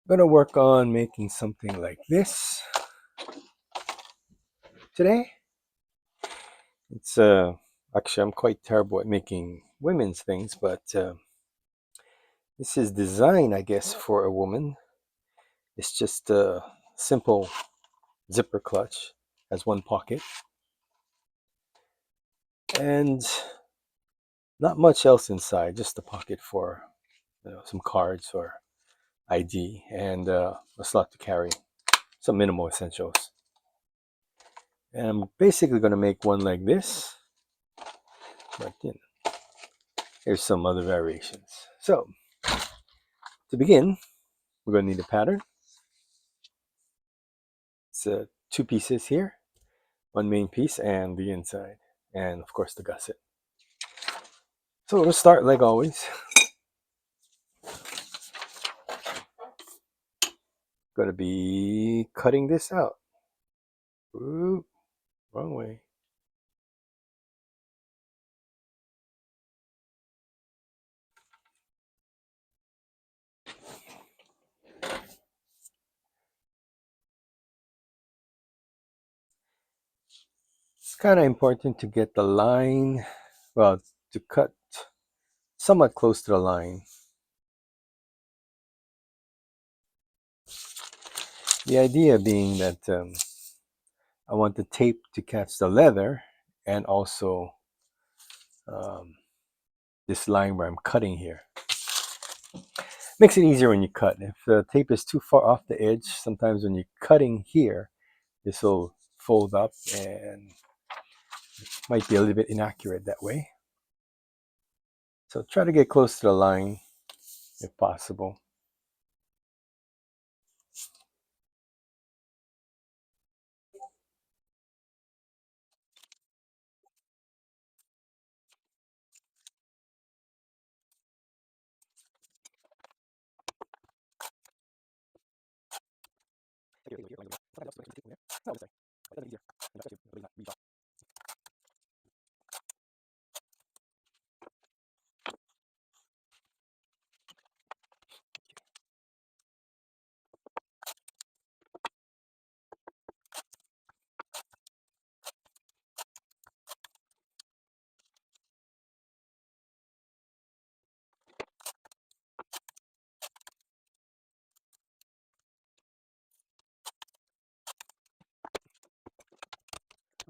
Gonna work on making something like this today. It's actually I'm quite terrible at making women's things, but this is designed, I guess, for a woman. It's just a simple zipper clutch, has one pocket, and not much else inside. Just a pocket for some cards or ID, and a slot to carry some minimal essentials. And I'm basically gonna make one like this, but here's some other variations. So to begin, we're going to need a pattern. It's two pieces here, one main piece and the inside, and of course the gusset. So we'll start like always. Going to be cutting this out. Ooh, wrong way. It's kind of important to get the line, well, to cut somewhat close to the line. The idea being that I want the tape to catch the leather and also um, this line where I'm cutting here. Makes it easier when you cut. If the tape is too far off the edge, sometimes when you're cutting here, this will fold up and might be a little bit inaccurate that way. So try to get close to the line if possible.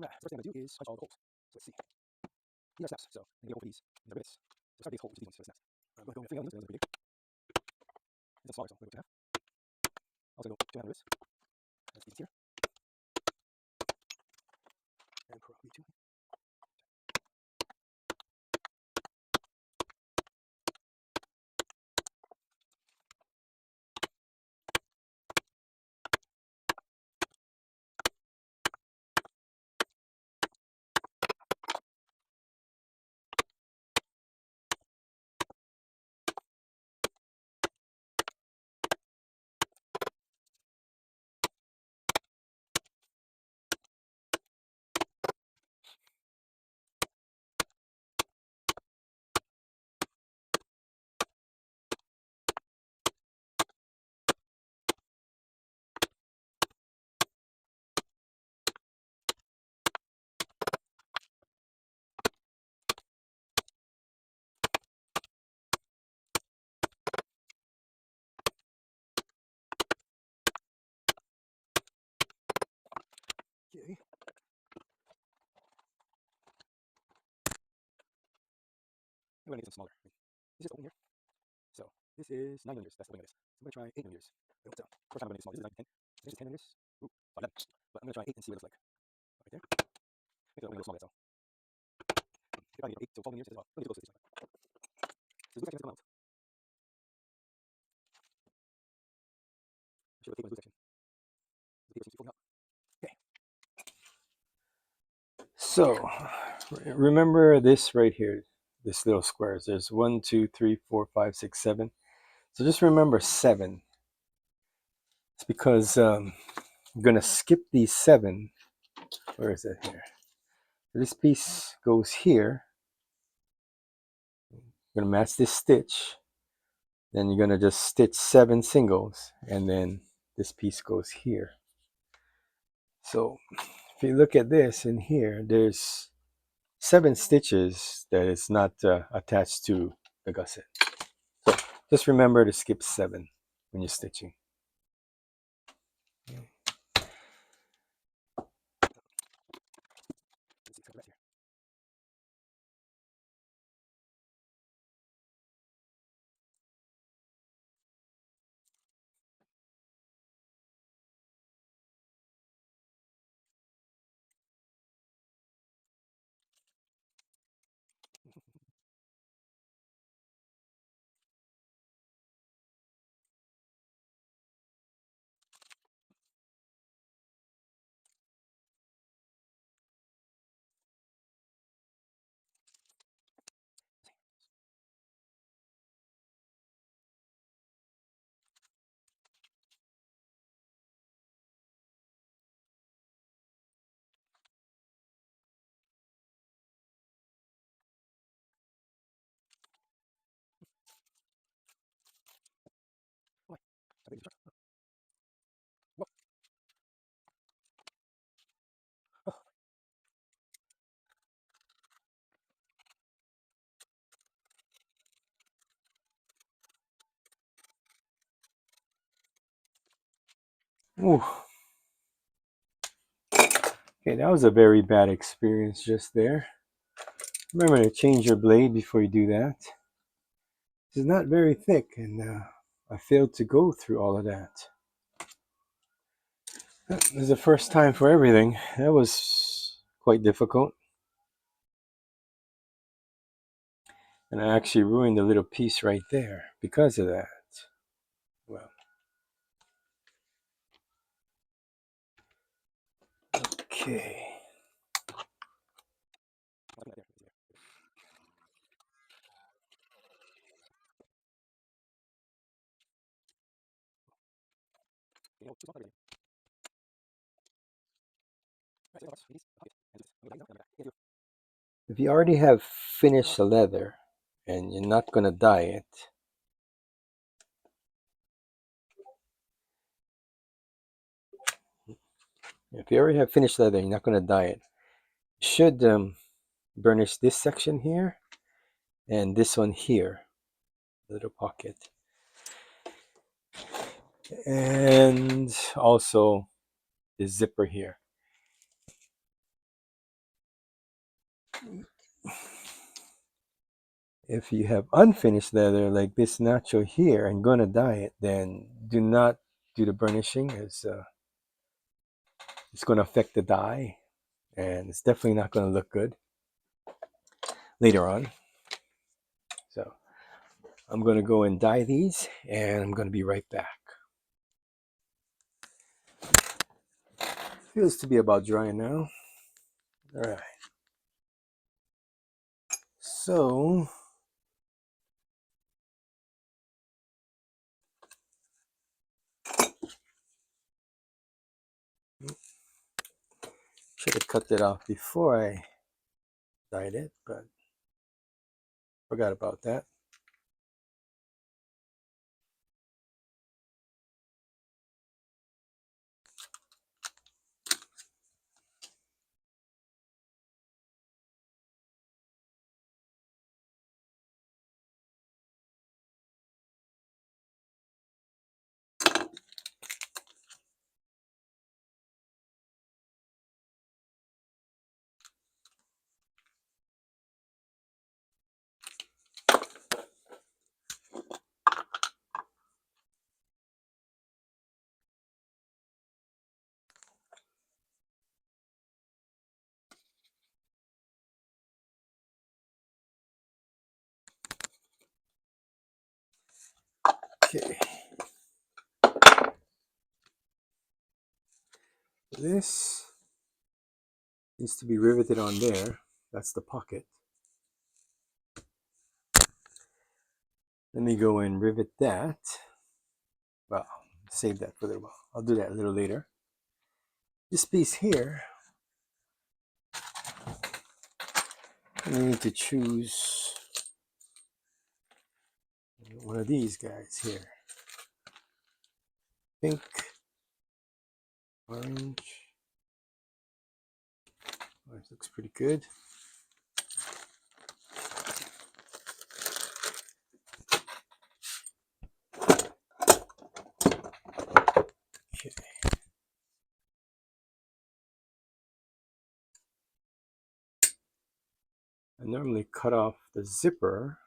Right, first thing I'm going to do is punch all the holes. So let's see. These are snaps, so I'm going to open these rivets. So start these holes, these ones, so snaps. I'm going to go with 3 on this, bigger. This is smaller, so I'm going to go 2.5. Also go 2 on this. That's these here. And probably 2. Okay. I'm going to need some smaller. This is open here. So this is 9 millimeters. That's the way it is. So I'm going to try 8 millimeters. First time I'm going to make small. This is 9 to 10. This is 10 millimeters. Ooh, 11. But I'm going to try 8 and see what it's like. Right there. Make it a little small, that's all. If I need 8 to 12 millimeters as well. Let me get close to this one. So the glue section has come out. I should rotate my glue section. The paper seems to be folding up. Okay. So remember this right here, this little squares. There's 1, 2, 3, 4, 5, 6, 7. So just remember 7. It's because I'm gonna skip these 7. Where is it here? This piece goes here. I'm gonna match this stitch Then you're gonna just stitch 7 singles, and then this piece goes here. So if you look at this in here, there's 7 stitches that is not attached to the gusset. So just remember to skip 7 when you're stitching. Ooh. Okay, that was a very bad experience just there. Remember to change your blade before you do that. It's not very thick, and I failed to go through all of that. This is the first time for everything. That was quite difficult. And I actually ruined a little piece right there because of that. Well, okay. If you already have finished the leather and you're not going to dye it, if you already have finished leather and you're not going to dye it, you should burnish this section here and this one here, little pocket. And also the zipper here. If you have unfinished leather like this natural here and gonna dye it, then do not do the burnishing. It's going to affect the dye, and it's definitely not going to look good later on. So I'm going to go and dye these, and I'm going to be right back. Feels to be about dry now. All right. So should have cut that off before I dyed it, but forgot about that. Okay. This needs to be riveted on there. That's the pocket. Let me go and rivet that. Well, save that for a little while. I'll do that a little later. This piece here, we need to choose One of these guys here. Pink, orange. Orange looks pretty good. Okay. I normally cut off the zipper.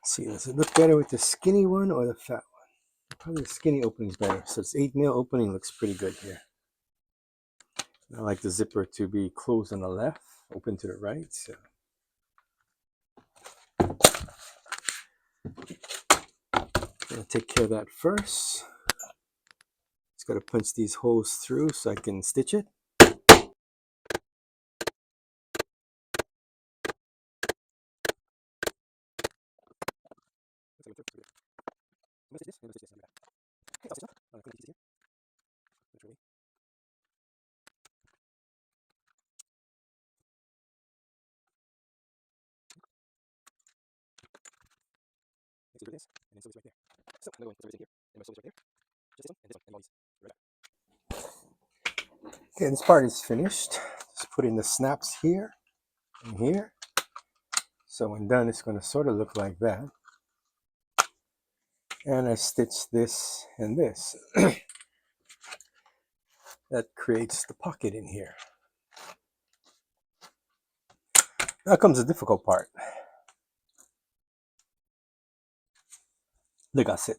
Let's see, does it look better with the skinny one or the fat one? Probably the skinny opening is better. So it's 8 mil opening, looks pretty good here. I like the zipper to be closed on the left, open to the right. So I'm gonna take care of that first. Just gotta punch these holes through so I can stitch it. Okay, this part is finished. Just put in the snaps here and here. So when done, it's going to sort of look like that. And I stitch this and this. That creates the pocket in here. Now comes the difficult part. The gusset.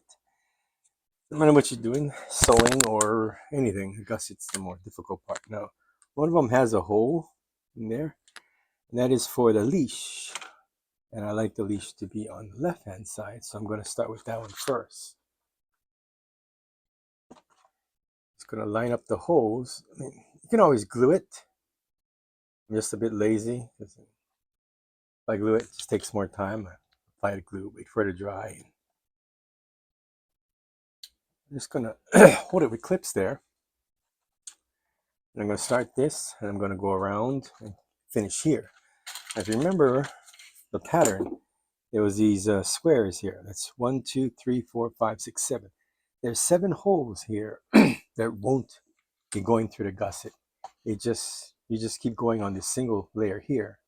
No matter what you're doing, sewing or anything, the gusset's the more difficult part. Now, one of them has a hole in there, and that is for the leash. And I like the leash to be on the left-hand side, so I'm going to start with that one first. Just going to line up the holes. I mean, you can always glue it. I'm just a bit lazy. If I glue it, it just takes more time. I apply the glue, wait for it to dry. I'm just going to hold it with clips there. And I'm going to start this, and I'm going to go around and finish here. Now, if you remember the pattern, there was these squares here. That's 1, 2, 3, 4, 5, 6, 7. There's 7 holes here that won't be going through the gusset. You just keep going on this single layer here.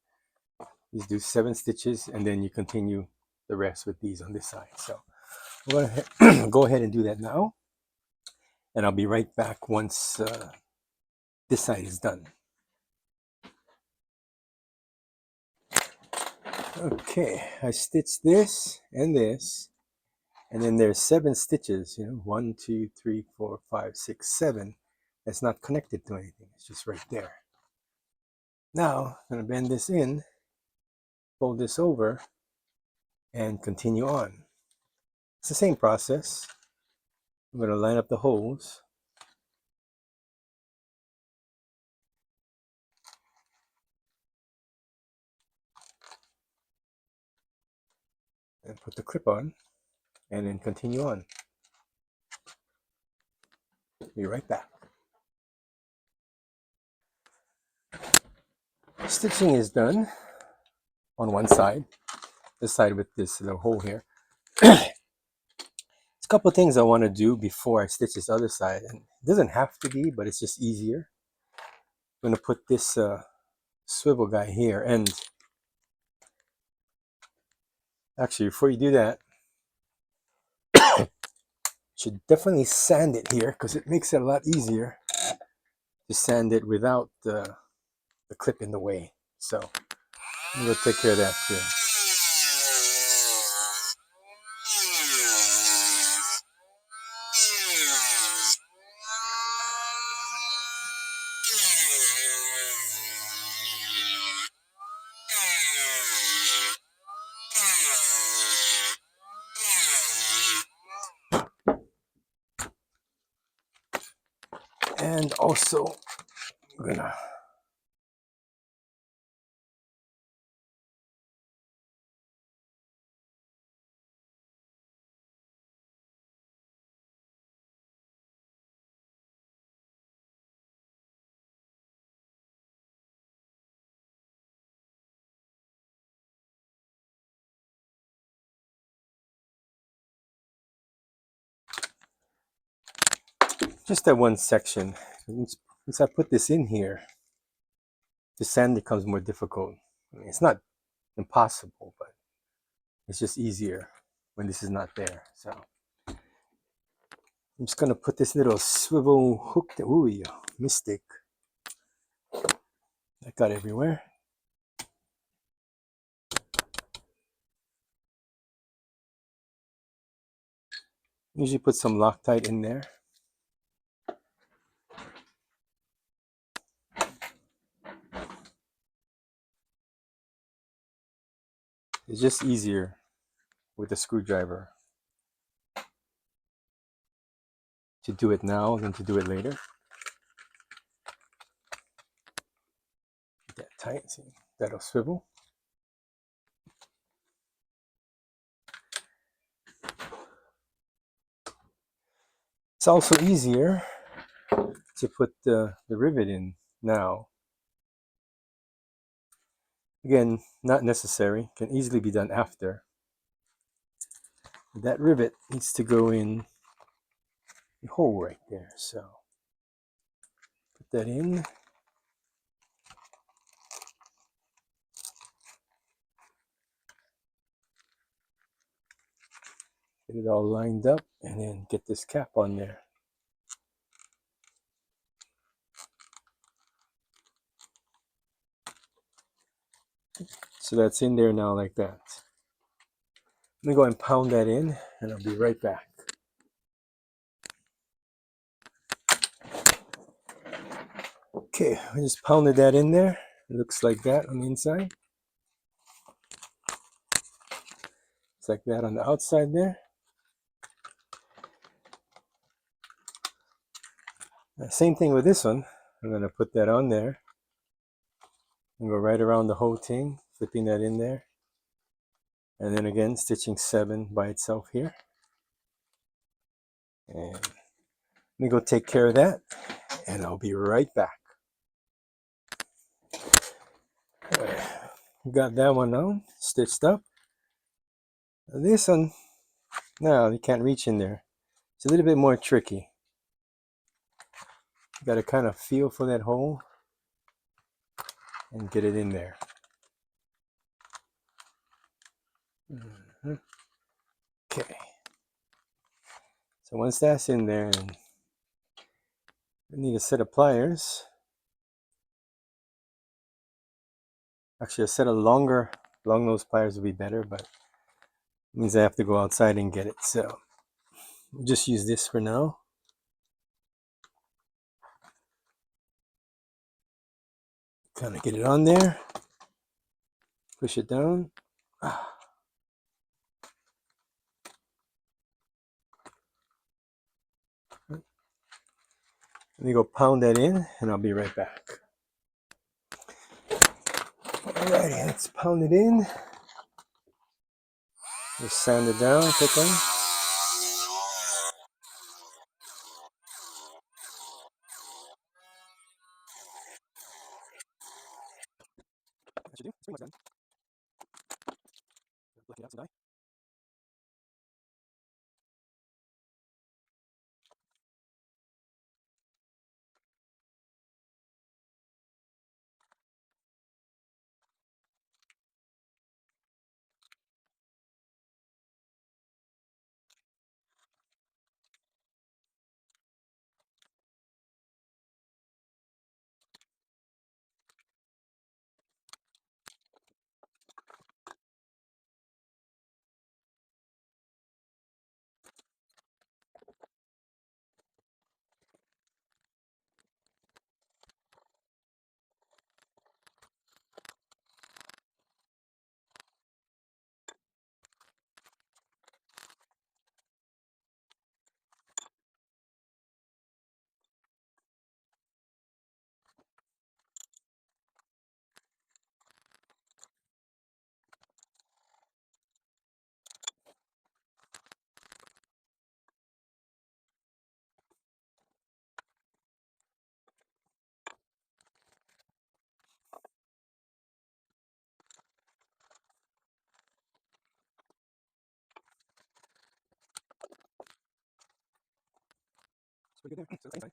You do 7 stitches, and then you continue the rest with these on this side. So we're going to go ahead and do that now, and I'll be right back once this side is done. Okay, I stitched this and this, and then there's 7 stitches, 1, 2, 3, 4, 5, 6, 7. That's not connected to anything. It's just right there. Now I'm going to bend this in, fold this over, and continue on. It's the same process. I'm going to line up the holes. And put the clip on, and then continue on. Be right back. Stitching is done on one side, this side with this little hole here. There's a couple of things I want to do before I stitch this other side, and it doesn't have to be, but it's just easier. I'm going to put this swivel guy here, and actually before you do that, Should definitely sand it here because it makes it a lot easier to sand it without the clip in the way. So we'll take care of that too. And also, I'm gonna just that one section. Once I put this in here, the sand becomes more difficult. I mean, it's not impossible, but it's just easier when this is not there. So I'm just gonna put this little swivel hook. Ooh, yeah, mistake. That got everywhere. Usually put some Loctite in there. It's just easier with a screwdriver to do it now than to do it later. Get that tight, see, that'll swivel. It's also easier to put the rivet in now. Again, not necessary, can easily be done after. That rivet needs to go in the hole right there, so put that in. Get it all lined up and then get this cap on there. So that's in there now like that. Let me go and pound that in and I'll be right back. Okay, I just pounded that in there. It looks like that on the inside. It's like that on the outside there. Same thing with this one. I'm going to put that on there and go right around the whole thing, flipping that in there. And then again, stitching 7 by itself here. And let me go take care of that and I'll be right back. Got that one on, stitched up. This one, no, you can't reach in there. It's a little bit more tricky. You got to kind of feel for that hole and get it in there. Okay. So once that's in there, and I need a set of pliers. Actually, a set of long nose pliers would be better, but it means I have to go outside and get it. So we'll just use this for now. Kind of get it on there. Push it down. Let me go pound that in and I'll be right back. Alrighty, let's pound it in. Just sand it down quickly. That should do. It's pretty much done. Lucky that's a die. It's pretty good there. So inside,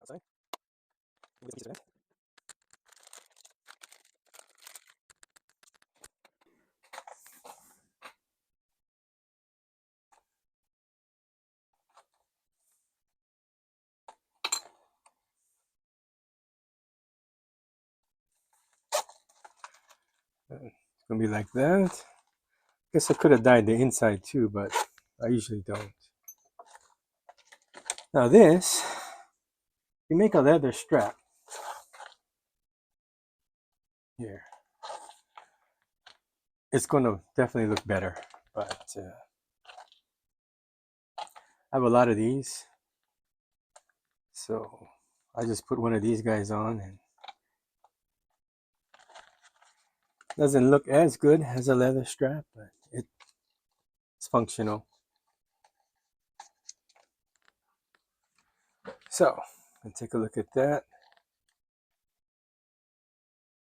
outside. We'll get a piece of that. It's gonna be like that. Guess I could have dyed the inside too, but I usually don't. Now this, you make a leather strap here. It's gonna definitely look better, but I have a lot of these, so I just put one of these guys on, and doesn't look as good as a leather strap, but it's functional. So, let's take a look at that.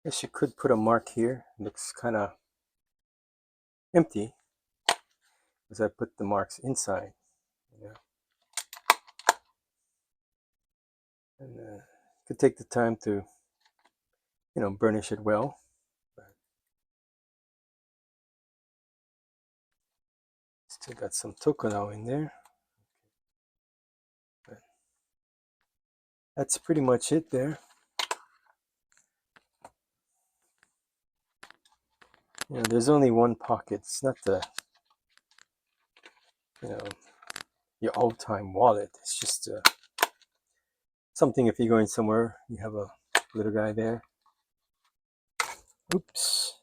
Guess you could put a mark here. It looks kind of empty because I put the marks inside. You know? And could take the time to, burnish it well. But still got some tokonao in there. But that's pretty much it there. There's only one pocket. It's not the, your old-time wallet. It's just something if you're going somewhere, you have a little guy there. Oops.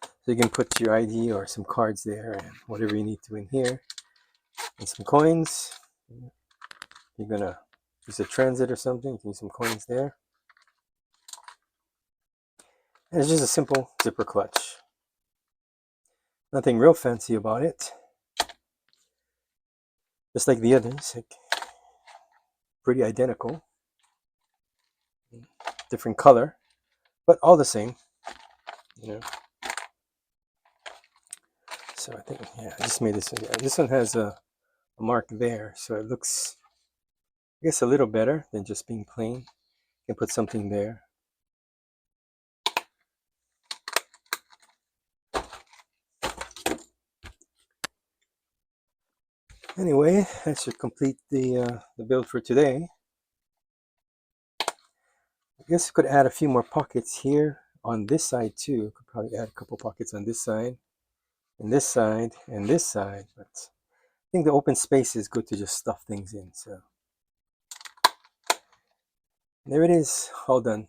So you can put your ID or some cards there and whatever you need to in here. And some coins. You're gonna use a transit or something, you can use some coins there. And it's just a simple zipper clutch. Nothing real fancy about it. Just like the others, like pretty identical. Different color, but all the same. So I think, yeah, I just made this one. Yeah, this one has a mark there, so it looks, I guess, a little better than just being plain. You can put something there. Anyway, that should complete the build for today. I guess I could add a few more pockets here on this side too. Could probably add a couple pockets on this side, and this side, and this side. But I think the open space is good to just stuff things in. So there it is, all done.